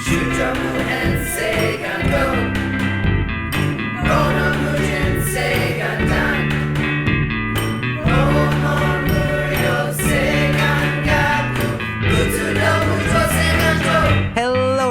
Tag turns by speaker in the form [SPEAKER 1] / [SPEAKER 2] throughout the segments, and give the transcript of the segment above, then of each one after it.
[SPEAKER 1] Hello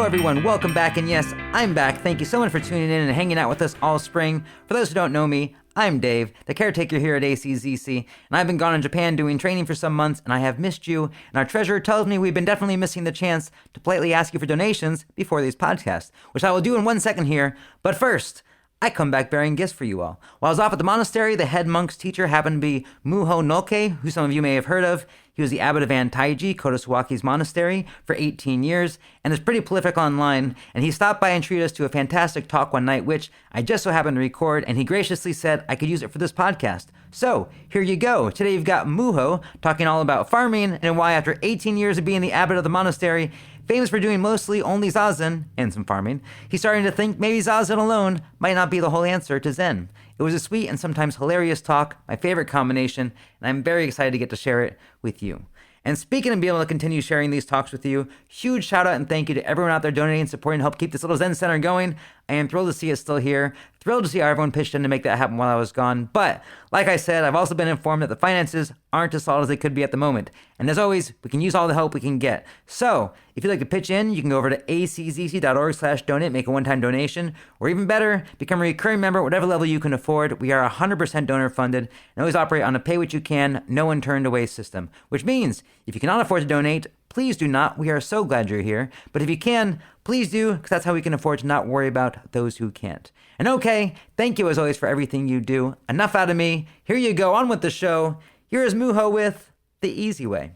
[SPEAKER 1] everyone, welcome back, and yes, I'm back. Thank you so much for tuning in and hanging out with us all spring. For those who don't know me, I'm Dave, the caretaker here at ACZC, and I've been gone in Japan doing training for some months, and I have missed you, and our treasurer tells me we've been definitely missing the chance to politely ask you for donations before these podcasts, which I will do in 1 second here, but first, I come back bearing gifts for you all. While I was off at the monastery, the head monk's teacher happened to be Muho Noke, who some of you may have heard of. He was the abbot of Antaiji, Kotosuwaki's monastery, for 18 years, and is pretty prolific online, and he stopped by and treated us to a fantastic talk one night, which I just so happened to record, and he graciously said I could use it for this podcast. So, here you go. Today you've got Muho talking all about farming, and why after 18 years of being the abbot of the monastery, famous for doing mostly only zazen and some farming, he's starting to think maybe zazen alone might not be the whole answer to Zen. It was a sweet and sometimes hilarious talk, my favorite combination, and I'm very excited to get to share it with you. And speaking of being able to continue sharing these talks with you, huge shout out and thank you to everyone out there donating and supporting to help keep this little Zen Center going. I am thrilled to see it still here, thrilled to see how everyone pitched in to make that happen while I was gone. But, like I said, I've also been informed that the finances aren't as solid as they could be at the moment. And as always, we can use all the help we can get. So, if you'd like to pitch in, you can go over to aczc.org/donate, make a one-time donation, or even better, become a recurring member at whatever level you can afford. We are 100% donor funded and always operate on a pay what you can, no one turned away system. Which means, if you cannot afford to donate, please do not. We are so glad you're here. But if you can, please do, because that's how we can afford to not worry about those who can't. And okay, thank you as always for everything you do. Enough out of me. Here you go, on with the show. Here is Muho with The Easy Way.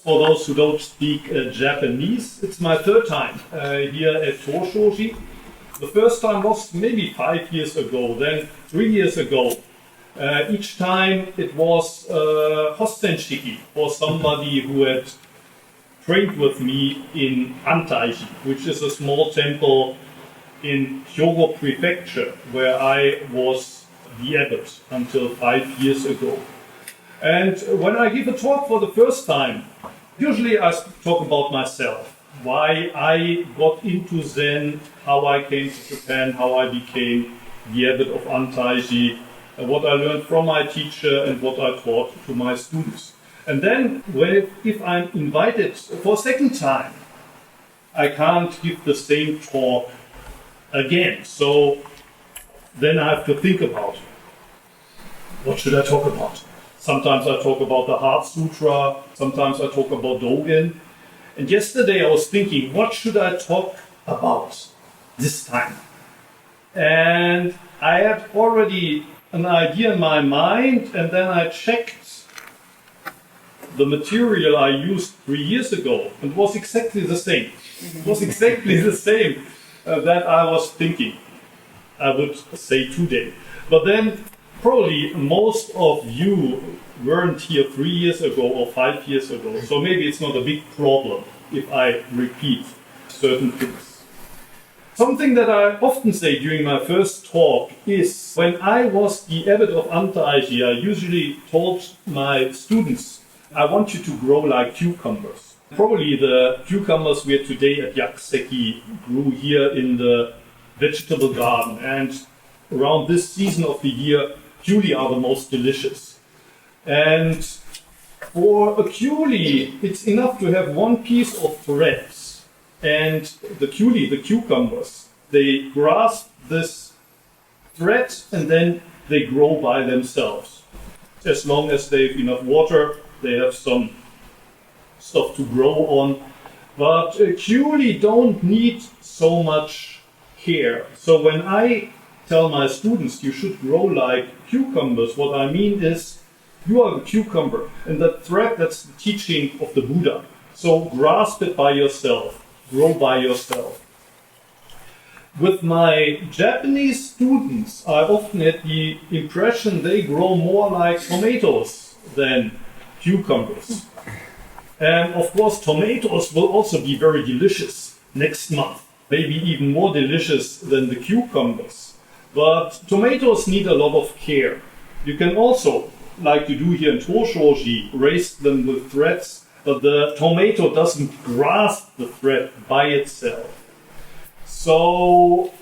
[SPEAKER 2] For those who don't speak Japanese, it's my third time here at Toshoji. The first time was maybe 5 years ago, then 3 years ago. Each time it was Hostenshiki, for somebody who had trained with me in Antaiji, which is a small temple in Hyogo Prefecture, where I was the abbot until 5 years ago. And when I give a talk for the first time, usually I talk about myself, why I got into Zen, how I came to Japan, how I became the abbot of Antaiji, what I learned from my teacher and what I taught to my students. And then, if I'm invited for a second time, I can't give the same talk again. So then I have to think about, what should I talk about? Sometimes I talk about the Heart Sutra, sometimes I talk about Dogen. And yesterday I was thinking, what should I talk about this time? And I had already an idea in my mind, and then I checked the material I used 3 years ago, and it was exactly the same. It was exactly the same that I was thinking, I would say today. But then probably most of you weren't here 3 years ago or 5 years ago, so maybe it's not a big problem if I repeat certain things. Something that I often say during my first talk is, when I was the abbot of Antaiji, I usually told my students, I want you to grow like cucumbers. Probably the cucumbers we are today at Yakuseki grew here in the vegetable garden, and around this season of the year, culi are the most delicious. And for a culi, it's enough to have one piece of thread. And the culi, the cucumbers, they grasp this thread and then they grow by themselves. As long as they have enough water, they have some stuff to grow on. But culi don't need so much care. So when I tell my students you should grow like cucumbers, what I mean is, you are a cucumber, and that thread, that's the teaching of the Buddha. So grasp it by yourself. Grow by yourself. With my Japanese students, I often had the impression they grow more like tomatoes than cucumbers. And of course, tomatoes will also be very delicious next month, maybe even more delicious than the cucumbers. But tomatoes need a lot of care. You can also, like you do here in Toshoji, raise them with threads, but the tomato doesn't grasp the thread by itself. So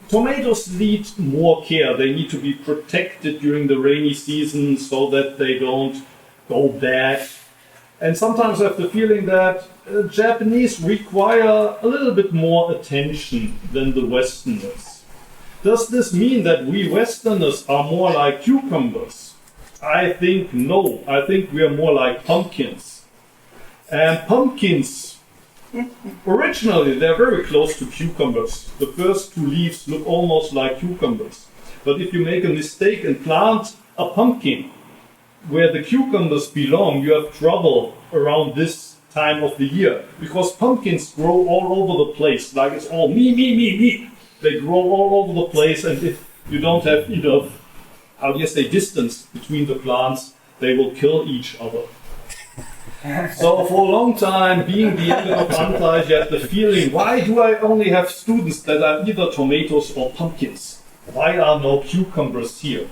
[SPEAKER 2] tomatoes need more care. They need to be protected during the rainy season so that they don't go bad. And sometimes I have the feeling that Japanese require a little bit more attention than the Westerners. Does this mean that we Westerners are more like cucumbers? I think no. I think we are more like pumpkins. And pumpkins, originally, they're very close to cucumbers. The first two leaves look almost like cucumbers. But if you make a mistake and plant a pumpkin where the cucumbers belong, you have trouble around this time of the year. Because pumpkins grow all over the place, like it's all me. They grow all over the place, and if you don't have enough, distance between the plants, they will kill each other. So for a long time, being the end of Antai, you had the feeling, why do I only have students that are either tomatoes or pumpkins? Why are no cucumbers here?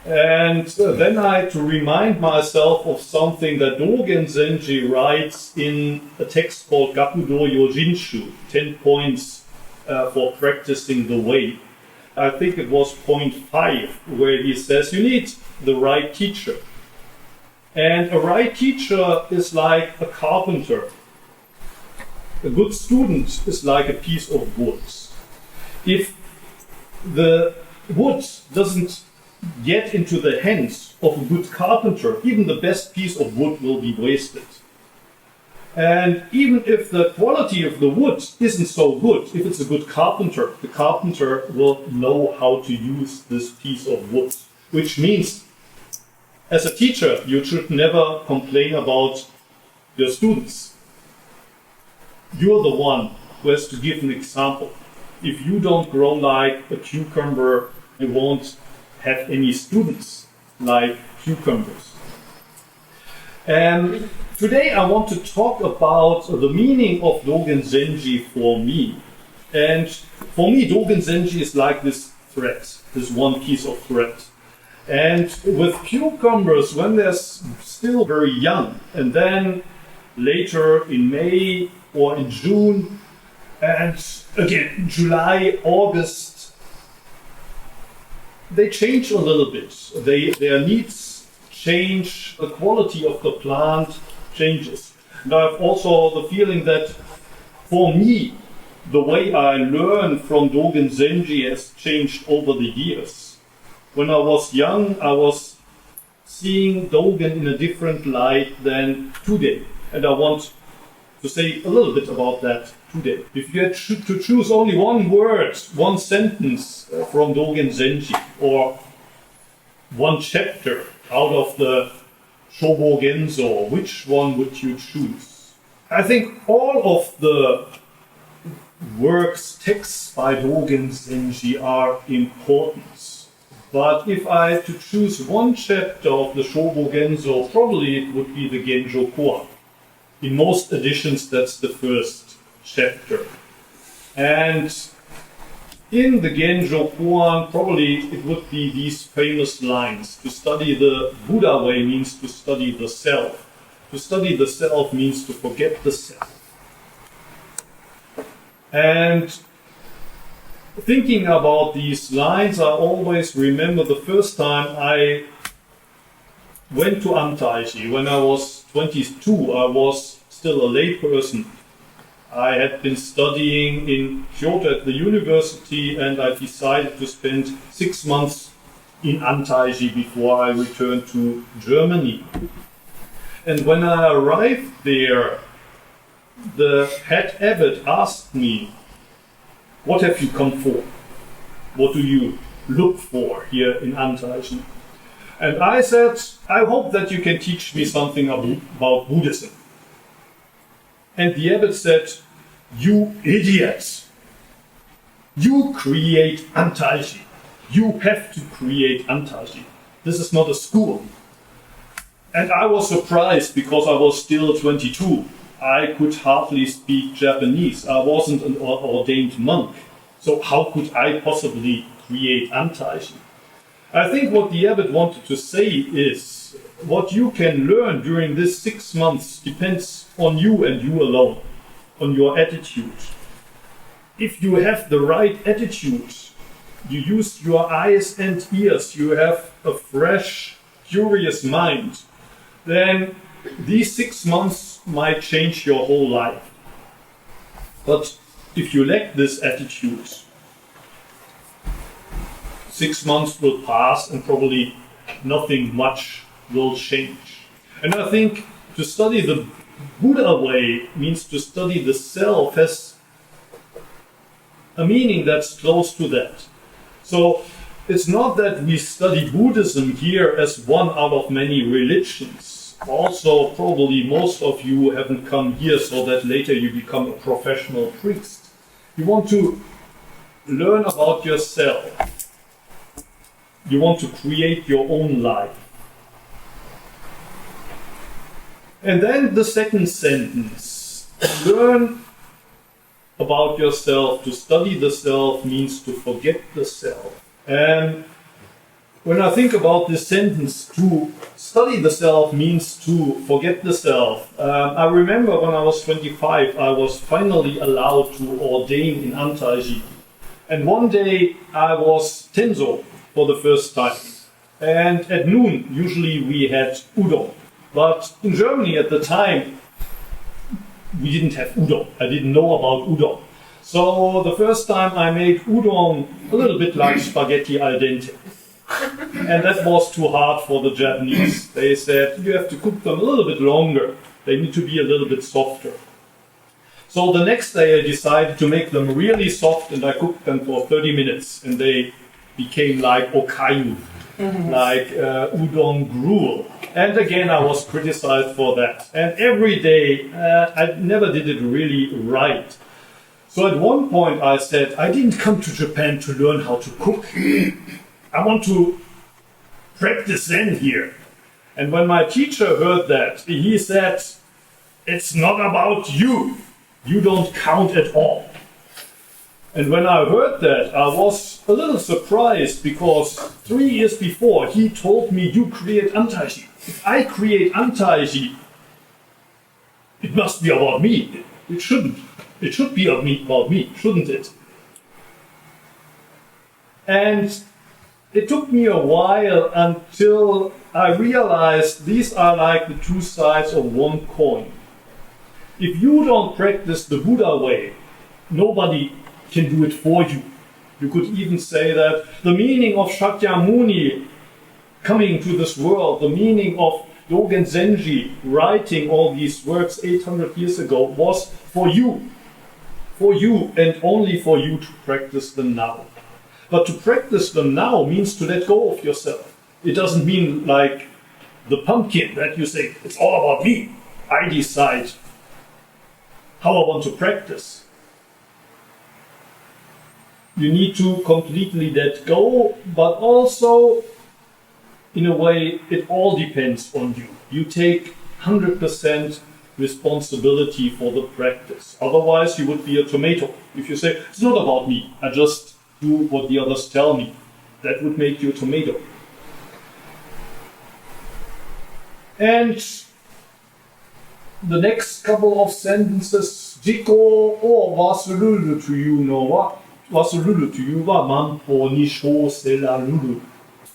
[SPEAKER 2] And then I had to remind myself of something that Dogen Zenji writes in a text called Gakudo Yojinshu, 10 points for practicing the way. I think it was point 5, where he says you need the right teacher. And a right teacher is like a carpenter. A good student is like a piece of wood. If the wood doesn't get into the hands of a good carpenter, even the best piece of wood will be wasted. And even if the quality of the wood isn't so good, if it's a good carpenter, the carpenter will know how to use this piece of wood. Which means, as a teacher, you should never complain about your students. You're the one who has to give an example. If you don't grow like a cucumber, you won't have any students like cucumbers. And today I want to talk about the meaning of Dogen Zenji for me. And for me, Dogen Zenji is like this thread, this one piece of thread. And with cucumbers, when they're still very young, and then later in May or in June, and again July, August, they change a little bit. Their needs change, the quality of the plant changes. And I have also the feeling that for me, the way I learn from Dogen Zenji has changed over the years. When I was young, I was seeing Dogen in a different light than today. And I want to say a little bit about that today. If you had to choose only one word, one sentence from Dogen Zenji, or one chapter out of the Shobo Genzo, which one would you choose? I think all of the works, texts by Dogen Zenji are important. But if I had to choose one chapter of the Shobo Genzo, probably it would be the Genjokoan. In most editions, that's the first chapter. And in the Genjokoan, probably it would be these famous lines. To study the Buddha way means to study the self. To study the self means to forget the self. And thinking about these lines, I always remember the first time I went to Antaiji. When I was 22, I was still a layperson. I had been studying in Kyoto at the university, and I decided to spend 6 months in Antaiji before I returned to Germany. And when I arrived there, the head abbot asked me, "What have you come for? What do you look for here in Antaiji?" And I said, "I hope that you can teach me something about Buddhism." And the abbot said, "You idiot! You create Antaiji. You have to create Antaiji. This is not a school." And I was surprised because I was still 22. I could hardly speak Japanese. I wasn't an ordained monk. So how could I possibly create antaiji? I think what the abbot wanted to say is what you can learn during this 6 months depends on you and you alone, on your attitude. If you have the right attitude, you use your eyes and ears, you have a fresh, curious mind, then these 6 months might change your whole life. But if you lack this attitude, 6 months will pass and probably nothing much will change. And I think to study the Buddha way means to study the self has a meaning that's close to that. So it's not that we study Buddhism here as one out of many religions. Also, probably most of you haven't come here so that later you become a professional priest. You want to learn about yourself. You want to create your own life. And then the second sentence, learn about yourself. To study the self means to forget the self. And when I think about this sentence, to study the self means to forget the self. I remember when I was 25, I was finally allowed to ordain in Antaiji. And one day I was tenzo for the first time. And at noon, usually we had udon. But in Germany at the time, we didn't have udon. I didn't know about udon. So the first time I made udon a little bit like spaghetti al dente. And that was too hard for the Japanese. They said, you have to cook them a little bit longer. They need to be a little bit softer. So the next day I decided to make them really soft and I cooked them for 30 minutes. And they became like okayu, like udon gruel. And again, I was criticized for that. And every day, I never did it really right. So at one point I said, I didn't come to Japan to learn how to cook. I want to practice Zen here. And when my teacher heard that, he said, it's not about you. You don't count at all. And when I heard that, I was a little surprised because 3 years before he told me, you create antaiji. If I create antaiji, it must be about me. It shouldn't. It should be about me, shouldn't it? And it took me a while until I realized these are like the two sides of one coin. If you don't practice the Buddha way, nobody can do it for you. You could even say that the meaning of Shakyamuni coming to this world, the meaning of Dogen Zenji writing all these works 800 years ago was for you and only for you to practice them now. But to practice them now means to let go of yourself. It doesn't mean like the pumpkin that you say, it's all about me. I decide how I want to practice. You need to completely let go, but also, in a way, it all depends on you. You take 100% responsibility for the practice. Otherwise, you would be a tomato. If you say, it's not about me, I just do what the others tell me, that would make you a tomato. And the next couple of sentences, Jiko o wasururu to you no wa. Wasururu to you wa manpo ni shou seraruru.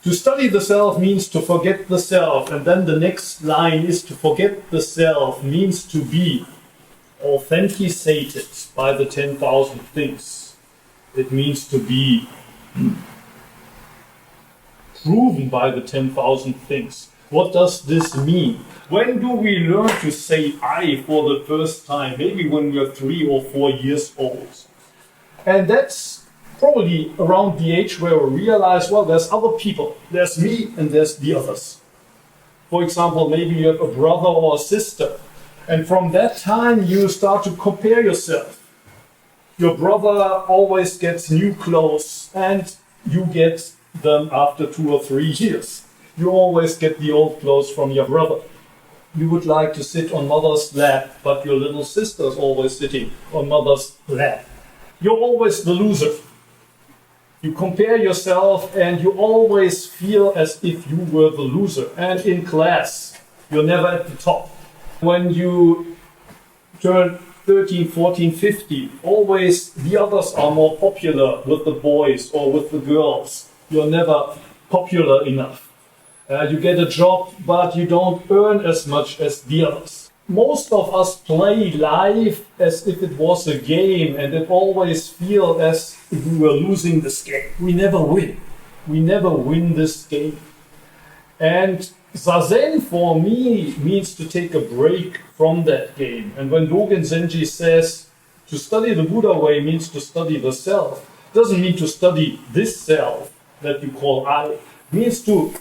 [SPEAKER 2] To study the self means to forget the self, and then the next line is to forget the self means to be authenticated by the 10,000 things. It means to be proven by the 10,000 things. What does this mean? When do we learn to say I for the first time? Maybe when we are 3 or 4 years old. And that's probably around the age where we realize, well, there's other people. There's me and there's the others. For example, maybe you have a brother or a sister. And from that time, you start to compare yourself. Your brother always gets new clothes and you get them after 2 or 3 years. You always get the old clothes from your brother. You would like to sit on mother's lap, but your little sister's always sitting on mother's lap. You're always the loser. You compare yourself and you always feel as if you were the loser. And in class, you're never at the top. When you turn 13, 14, 15, always the others are more popular with the boys or with the girls. You're never popular enough. You get a job, but you don't earn as much as the others. Most of us play life as if it was a game, and it always feels as if we were losing this game. We never win. We never win this game. And Zazen for me means to take a break from that game. And when Dogen Zenji says to study the Buddha way means to study the self, doesn't mean to study this self that you call I. It means to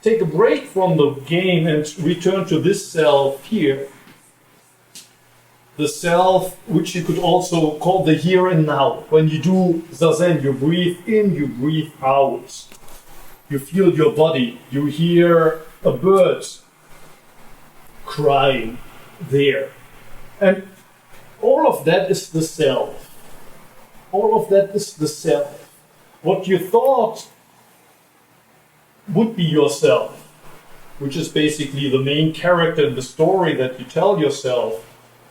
[SPEAKER 2] take a break from the game and return to this self here. The self, which you could also call the here and now. When you do Zazen, you breathe in, you breathe out. You feel your body. You hear a bird crying there. And all of that is the self. All of that is the self. What you thought would be yourself, which is basically the main character in the story that you tell yourself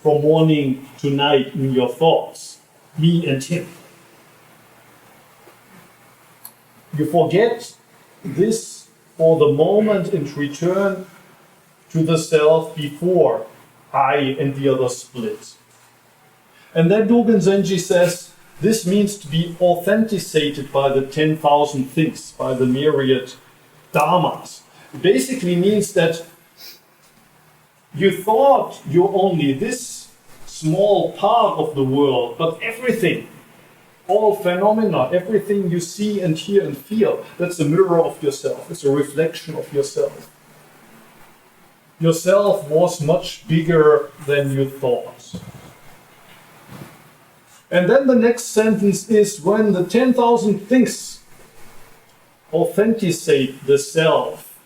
[SPEAKER 2] from morning to night in your thoughts, me and him. You forget this for the moment and return to the self before I and the other split. And then Dogen Zenji says, this means to be authenticated by the 10,000 things, by the myriad dharmas. It basically means that you thought you're only this small part of the world, but everything, all phenomena, everything you see and hear and feel, that's a mirror of yourself. It's a reflection of yourself. Yourself was much bigger than you thought. And then the next sentence is when the 10,000 things authenticate the self,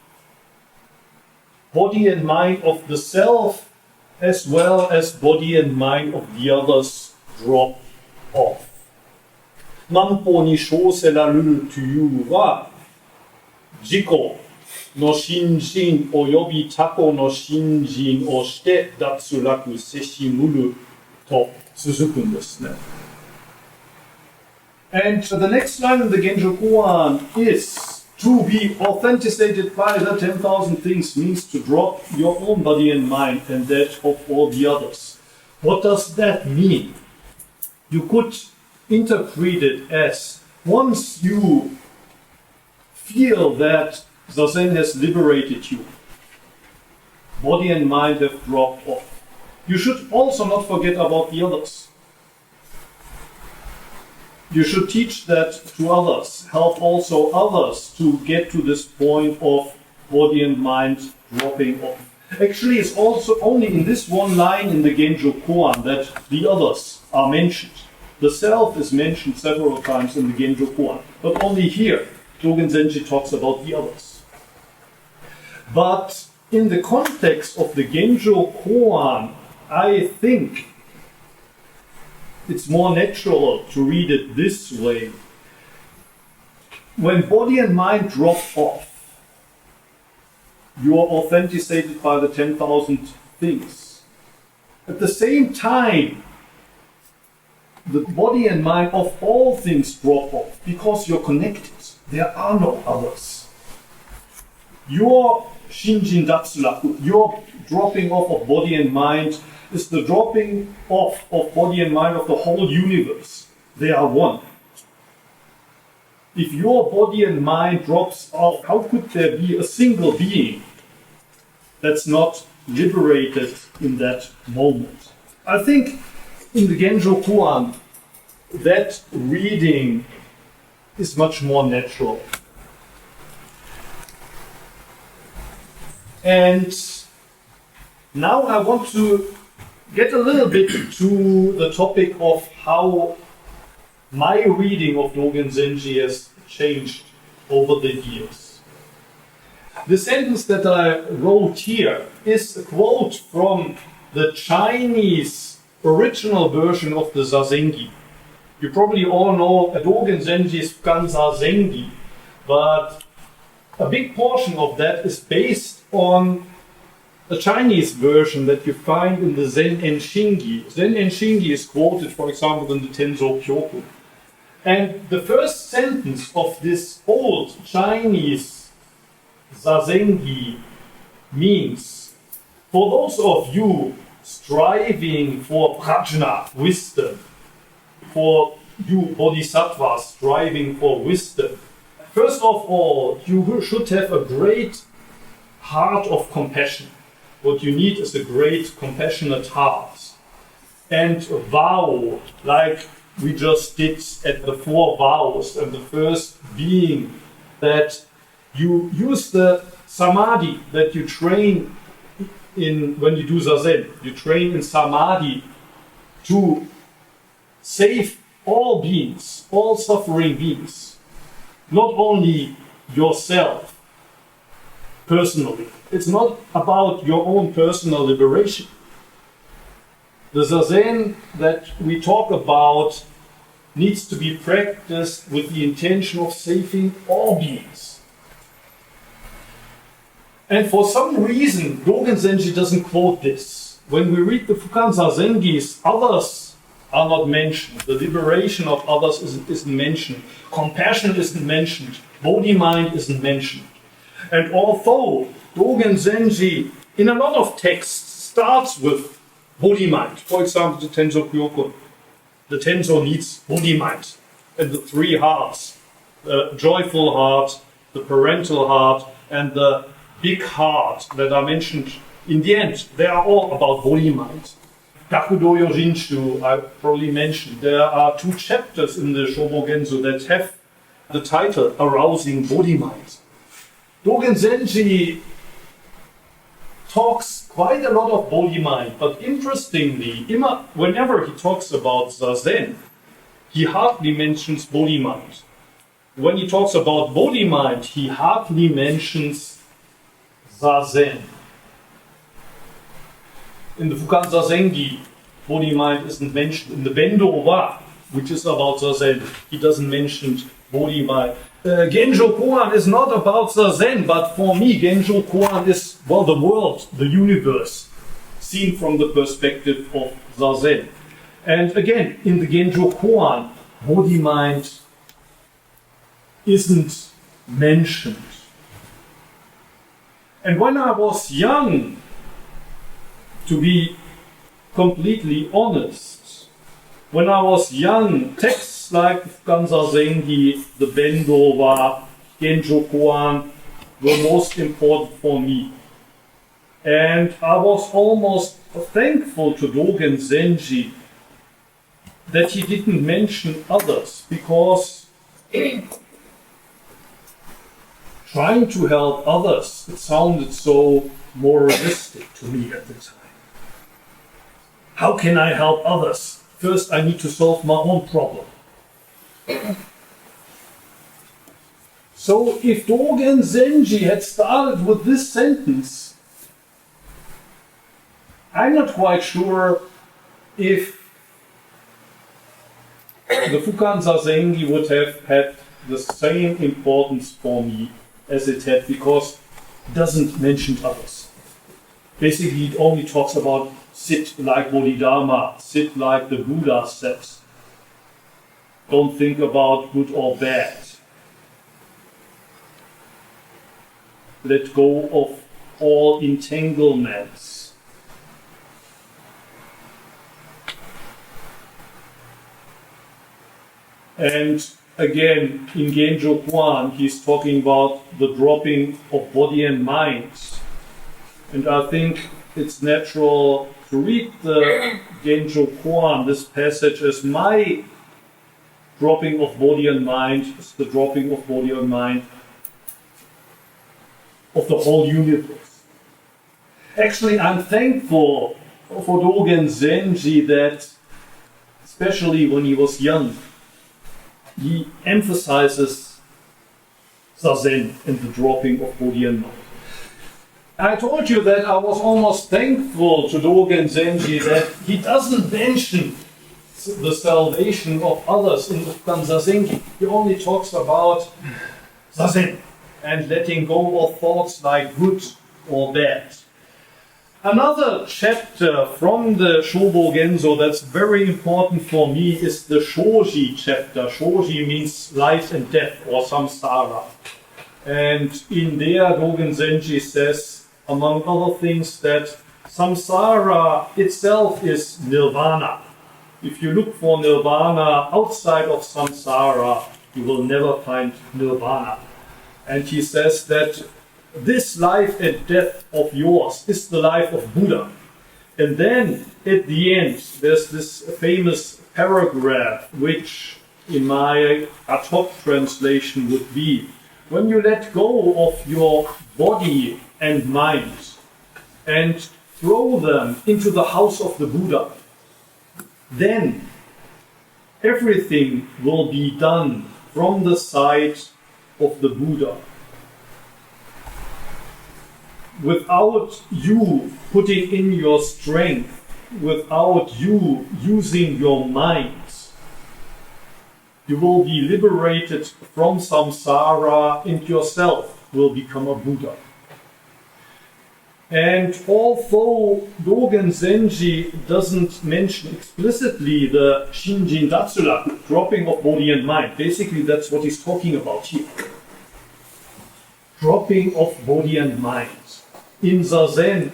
[SPEAKER 2] body and mind of the self, as well as body and mind of the others drop off. Manpo ni shōseraru to you wa, jiko no shinjin oyobi tako no shinjin o shite datsuraku seshimuru to suzuku desu ne. And the next line in the Genjokoan is to be authenticated by the 10,000 things means to drop your own body and mind and that of all the others. What does that mean? You could interpret it as once you feel that Zazen has liberated you, body and mind have dropped off. You should also not forget about the others. You should teach that to others, help also others to get to this point of body and mind dropping off. Actually, it's also only in this one line in the Genjokoan that the others are mentioned. The self is mentioned several times in the Genjokoan, but only here Dogen Zenji talks about the others. But in the context of the Genjokoan, I think it's more natural to read it this way. When body and mind drop off, you are authenticated by the 10,000 things. At the same time, the body and mind of all things drop off because you're connected. There are no others. Your shinjin datsuraku, your dropping off of body and mind, is the dropping off of body and mind of the whole universe. They are one. If your body and mind drops off, how could there be a single being that's not liberated in that moment? I think in the Genjokoan, that reading is much more natural. And now I want to get a little bit to the topic of how my reading of Dogen Zenji has changed over the years. The sentence that I wrote here is a quote from the Chinese original version of the Zazengi. You probably all know Dogen Zenji's Fukan Zazengi, but a big portion of that is based on the Chinese version that you find in the Zen En Shingi. Zen En Shingi is quoted, for example, in the Tenzo Kyoku. And the first sentence of this old Chinese Zazengi means, for those of you striving for prajna, wisdom, for you bodhisattvas striving for wisdom, first of all, you should have a great heart of compassion. What you need is a great compassionate heart. And a vow, like we just did at the 4 vows, and the first being that you use the samadhi that you train in when you do zazen. You train in samadhi to save all beings, all suffering beings, not only yourself personally. It's not about your own personal liberation. The zazen that we talk about needs to be practiced with the intention of saving all beings. And for some reason, Dogen Zenji doesn't quote this. When we read the Fukan Zazengis, others are not mentioned. The liberation of others isn't mentioned. Compassion isn't mentioned. Bodhi mind isn't mentioned. And although Dogen Zenji, in a lot of texts, starts with Bodhi mind, for example, the Tenzo Kyokun, the Tenzo needs Bodhi mind, and the 3 hearts, the joyful heart, the parental heart, and the big heart that are mentioned in the end. They are all about Bodhi mind. Gakudoyo Jinshu, I probably mentioned. There are 2 chapters in the Shobogenzo that have the title Arousing Bodhi mind. Dogen Zenji talks quite a lot of Bodhi mind, but interestingly, whenever he talks about Zazen, he hardly mentions Bodhi mind. When he talks about Bodhi mind, he hardly mentions Zazen. In the Fukan Zazengi, Bodhi mind isn't mentioned. In the Bendo Wa, which is about Zazen, he doesn't mention Bodhi mind. Genjokoan is not about Zazen, but for me, Genjokoan is, well, the world, the universe, seen from the perspective of Zazen. And again, in the Genjokoan, Bodhi mind isn't mentioned. And when I was young, to be completely honest, when I was young, texts like Fukan Zazengi, the Bendo Wa, Genjokoan were most important for me. And I was almost thankful to Dogen Zenji that he didn't mention others, because trying to help others, it sounded so moralistic to me at the time. How can I help others? First, I need to solve my own problem. So if Dogen Zenji had started with this sentence, I'm not quite sure if the Fukan Zazengi would have had the same importance for me as it had, because it doesn't mention others. Basically, it only talks about sit like Bodhidharma, sit like the Buddha says. Don't think about good or bad. Let go of all entanglements. And again, in Genjokoan, he's talking about the dropping of body and mind. And I think it's natural to read the Genjokoan, this passage, as my dropping of body and mind, is the dropping of body and mind of the whole universe. Actually, I'm thankful for Dogen Zenji that, especially when he was young, he emphasizes Zazen and the dropping of body and mind. I told you that I was almost thankful to Dogen Zenji that he doesn't mention the salvation of others in the Fukan Zazengi. He only talks about Zazen and letting go of thoughts like good or bad. Another chapter from the Shobo Genzo that's very important for me is the Shoji chapter. Shoji means life and death or samsara. And in there, Dogen Zenji says, among other things, that samsara itself is nirvana. If you look for nirvana outside of samsara, you will never find nirvana. And he says that this life and death of yours is the life of Buddha. And then at the end, there's this famous paragraph, which in my ad hoc translation would be, when you let go of your body and mind and throw them into the house of the Buddha, then everything will be done from the side of the Buddha. Without you putting in your strength, without you using your mind, you will be liberated from samsara and yourself will become a Buddha. And although Dogen Zenji doesn't mention explicitly the Shinjin Datsura, dropping of body and mind, basically that's what he's talking about here. Dropping of body and mind. In Zazen,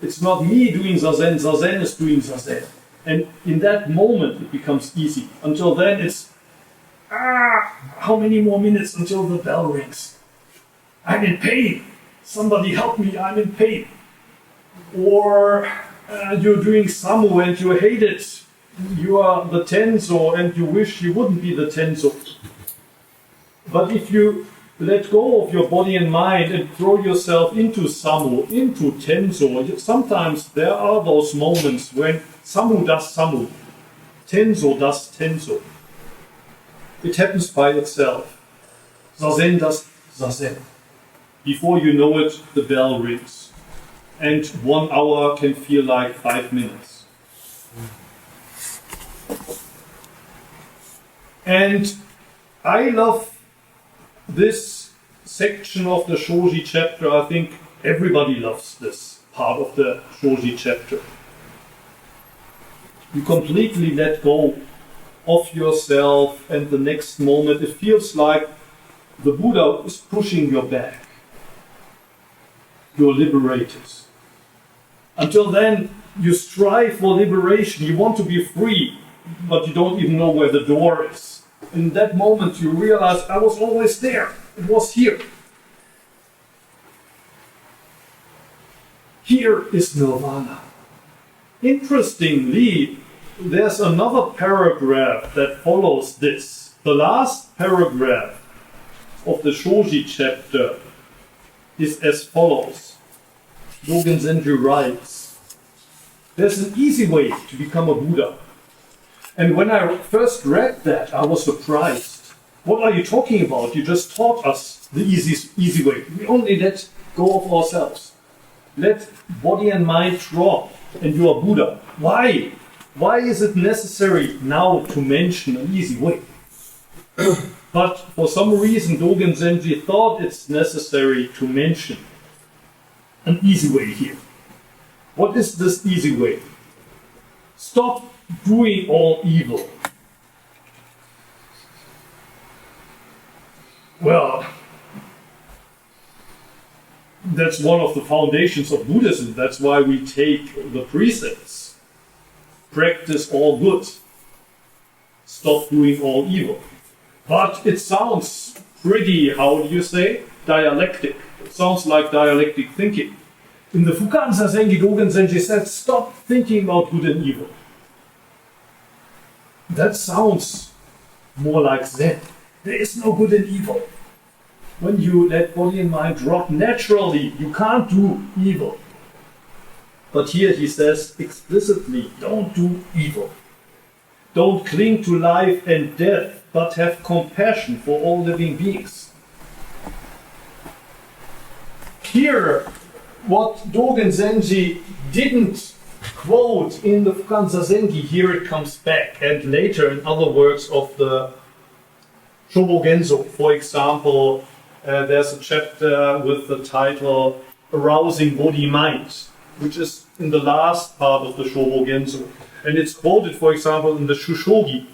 [SPEAKER 2] it's not me doing Zazen, Zazen is doing Zazen. And in that moment it becomes easy. Until then it's, how many more minutes until the bell rings? I'm in pain. Somebody help me, I'm in pain. Or you're doing Samu and you hate it. You are the Tenzo and you wish you wouldn't be the Tenzo. But if you let go of your body and mind and throw yourself into Samu, into Tenzo, sometimes there are those moments when Samu does Samu, Tenzo does Tenzo. It happens by itself. Zazen does Zazen. Before you know it, the bell rings. And 1 hour can feel like 5 minutes. And I love this section of the Shoji chapter. I think everybody loves this part of the Shoji chapter. You completely let go of yourself, and the next moment it feels like the Buddha is pushing your back. You're liberated. Until then, you strive for liberation. You want to be free, but you don't even know where the door is. In that moment, you realize, I was always there. It was here. Here is nirvana. Interestingly, there's another paragraph that follows this. The last paragraph of the Shoji chapter is as follows. Dogen Zenji writes, there's an easy way to become a Buddha. And when I first read that, I was surprised. What are you talking about? You just taught us the easy way. We only let go of ourselves. Let body and mind drop, and you are Buddha. Why? Why is it necessary now to mention an easy way? But for some reason, Dogen Zenji thought it's necessary to mention an easy way here. What is this easy way? Stop doing all evil. Well, that's one of the foundations of Buddhism. That's why we take the precepts. Practice all good. Stop doing all evil. But it sounds pretty, how do you say, dialectic. It sounds like dialectic thinking. In the Fukan Zazengi, Dogen Zenji said, stop thinking about good and evil. That sounds more like Zen. There is no good and evil. When you let body and mind drop naturally, you can't do evil. But here he says explicitly, don't do evil. Don't cling to life and death, but have compassion for all living beings. Here, what Dogen Zenji didn't quote in the Fukanzazengi, here it comes back, and later in other works of the Shobogenzo. For example, there's a chapter with the title Arousing Body-Mind, which is in the last part of the Shobogenzo. And it's quoted, for example, in the Shushogi.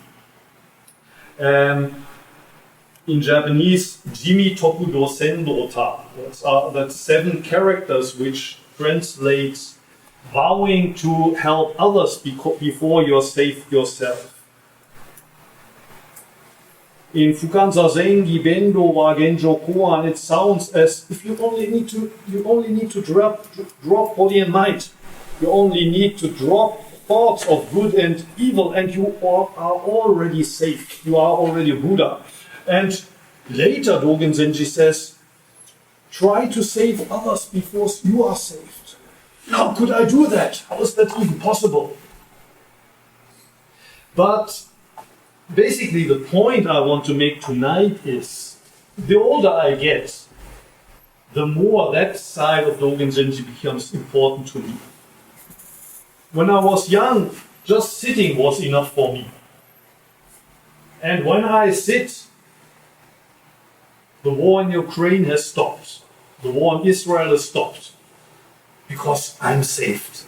[SPEAKER 2] In Japanese, Jimi Tokudo Sendo Ota. That's 7 characters which translates vowing to help others before you're safe yourself. In Fukanzazengi Bendo wa Genjokoan, it sounds as if you only need to drop body and mind. You only need to drop thoughts of good and evil, and you are already safe. You are already Buddha. And later Dogen Zenji says, try to save others before you are saved. How could I do that? How is that even possible? But basically the point I want to make tonight is, the older I get, the more that side of Dogen Zenji becomes important to me. When I was young, just sitting was enough for me. And when I sit, the war in Ukraine has stopped. The war in Israel has stopped. Because I'm saved.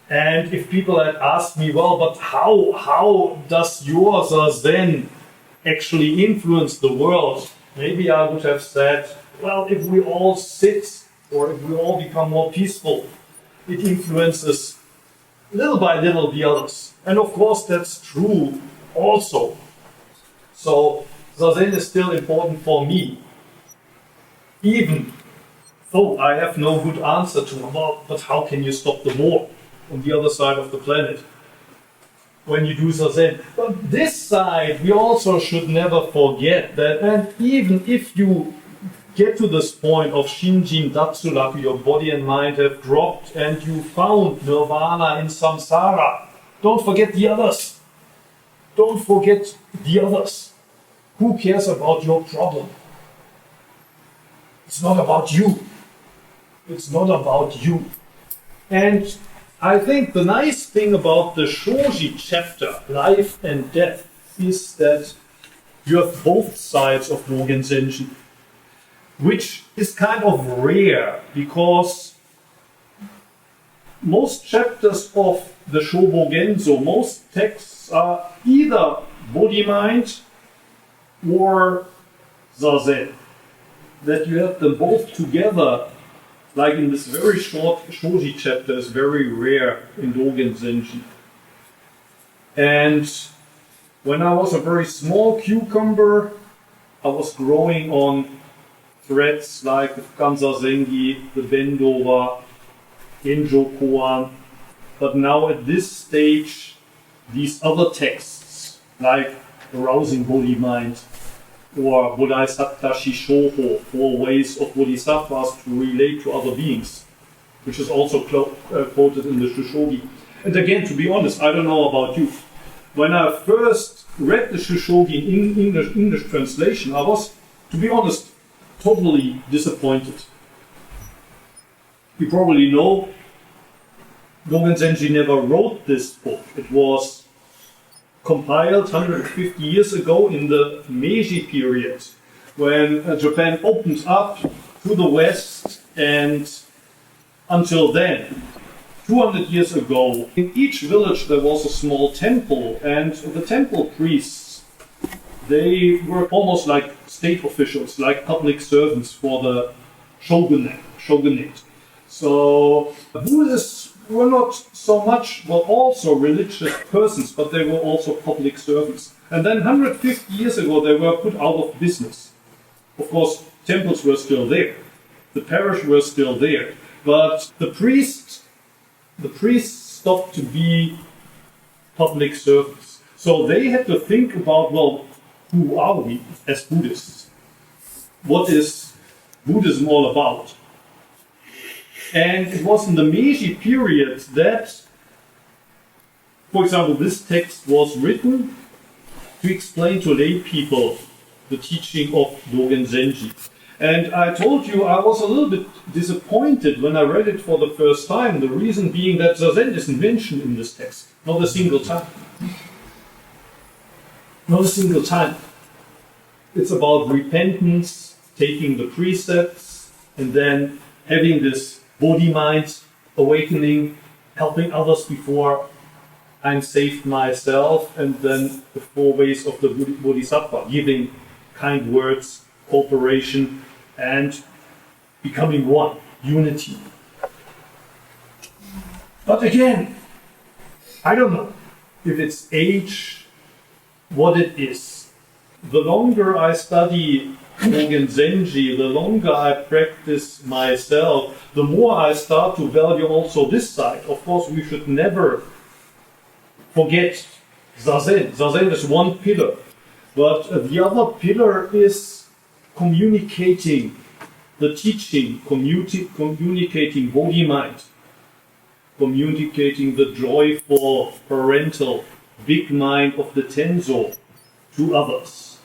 [SPEAKER 2] And if people had asked me, well, but how does your Zazen actually influence the world? Maybe I would have said, well, if we all sit, or if we all become more peaceful, it influences little by little the others. And of course that's true also. So Zazen is still important for me. Even though I have no good answer to, well, but how can you stop the war on the other side of the planet when you do Zazen? But this side, we also should never forget that, and even if you get to this point of Shinjin Datsuraku, your body and mind have dropped and you found nirvana in samsara, don't forget the others. Don't forget the others. Who cares about your problem? It's not about you. It's not about you. And I think the nice thing about the Shoji chapter, Life and Death, is that you have both sides of Dogen Zenji, which is kind of rare because most chapters of the Shobogenzo, most texts are either body-mind or Zazen. That you have them both together, like in this very short Shoji chapter, is very rare in Dogen Zenji. And when I was a very small cucumber, I was growing on threads like the Fukanzazengi, the Bendowa, Genjokoan. But now at this stage, these other texts, like Arousing Body Mind, or Bodhisattva Shishoho, 4 ways of bodhisattvas to relate to other beings, which is also quoted in the Shushogi. And again, to be honest, I don't know about you. When I first read the Shushogi in English translation, I was, to be honest, totally disappointed. You probably know Dogen Zenji never wrote this book. It was compiled 150 years ago in the Meiji period, when Japan opened up to the West, and until then, 200 years ago, in each village there was a small temple, and the temple priests, they were almost like state officials, like public servants for the shogunate. So Buddhists were not so much, well, also religious persons, but they were also public servants. And then 150 years ago, they were put out of business. Of course, temples were still there. The parish were still there. But the priests stopped to be public servants. So they had to think about, well, who are we as Buddhists? What is Buddhism all about? And it was in the Meiji period that, for example, this text was written to explain to lay people the teaching of Dogen Zenji. And I told you I was a little bit disappointed when I read it for the first time, the reason being that Zazen isn't mentioned in this text, not a single time. Not a single time. It's about repentance, taking the precepts, and then having this body-mind awakening, helping others before I'm saved myself, and then the 4 ways of the Bodhisattva, giving kind words, cooperation, and becoming one, unity. But again, I don't know if it's age, what it is. The longer I study Dogen Zenji, the longer I practice myself, the more I start to value also this side. Of course, we should never forget Zazen. Zazen is one pillar, but the other pillar is communicating the teaching, communicating body-mind, communicating the joyful, parental, big mind of the Tenzo to others.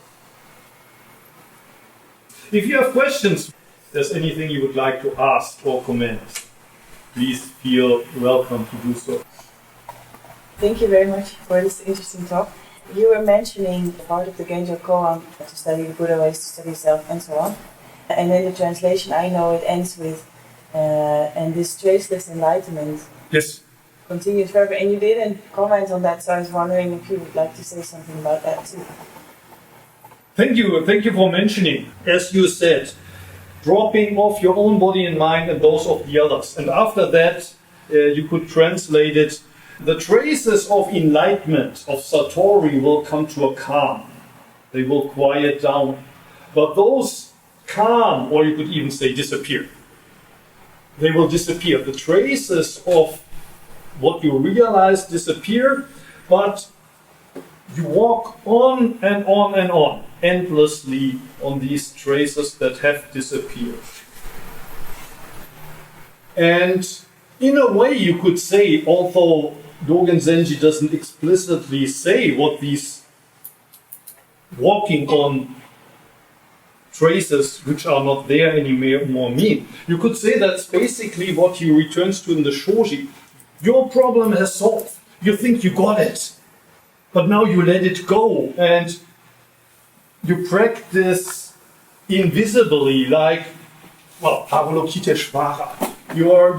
[SPEAKER 2] If you have questions, if there's anything you would like to ask or comment, please feel welcome to do so.
[SPEAKER 3] Thank you very much for this interesting talk. You were mentioning the part of the Genjokoan to study the Buddha ways, to study self, and so on. And in the translation, I know it ends with, and this traceless enlightenment
[SPEAKER 2] Yes.
[SPEAKER 3] continues forever. And you didn't comment on that, so I was wondering if you would like to say something about that too.
[SPEAKER 2] Thank you for mentioning. As you said, dropping off your own body and mind and those of the others. And after that, you could translate it, the traces of enlightenment, of Satori, will come to a calm. They will quiet down. But those calm, or you could even say disappear. They will disappear. The traces of what you realize disappear, but you walk on and on and on, endlessly on these traces that have disappeared. And in a way you could say, although Dogen Zenji doesn't explicitly say what these walking on traces which are not there anymore mean, you could say that's basically what he returns to in the Shoji. Your problem has solved. You think you got it, but now you let it go and you practice invisibly, like, well, Avalokiteshvara. You're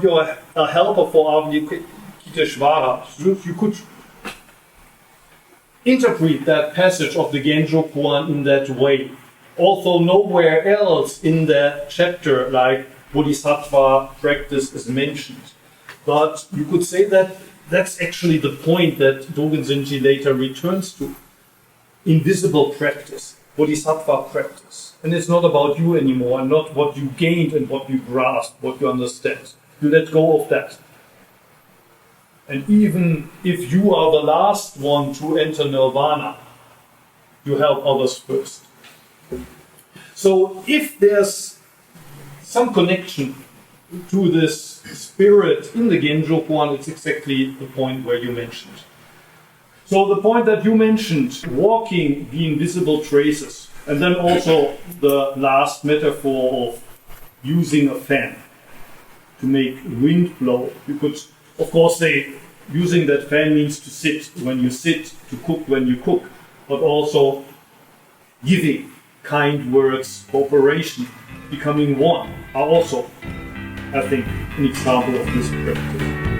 [SPEAKER 2] a helper for Avalokiteshvara. You could interpret that passage of the Genjokoan in that way. Although nowhere else in that chapter, like Bodhisattva practice, is mentioned. But you could say that that's actually the point that Dogen Zenji later returns to. Invisible practice, Bodhisattva practice. And it's not about you anymore, and not what you gained and what you grasped, what you understand. You let go of that. And even if you are the last one to enter nirvana, you help others first. So if there's some connection to this spirit in the Genjokoan, it's exactly the point where you mentioned. So the point that you mentioned, walking the invisible traces, and then also the last metaphor of using a fan to make wind blow. You could, of course, say using that fan means to sit when you sit, to cook when you cook, but also giving kind words, cooperation, becoming one, are also, I think, an example of this practice.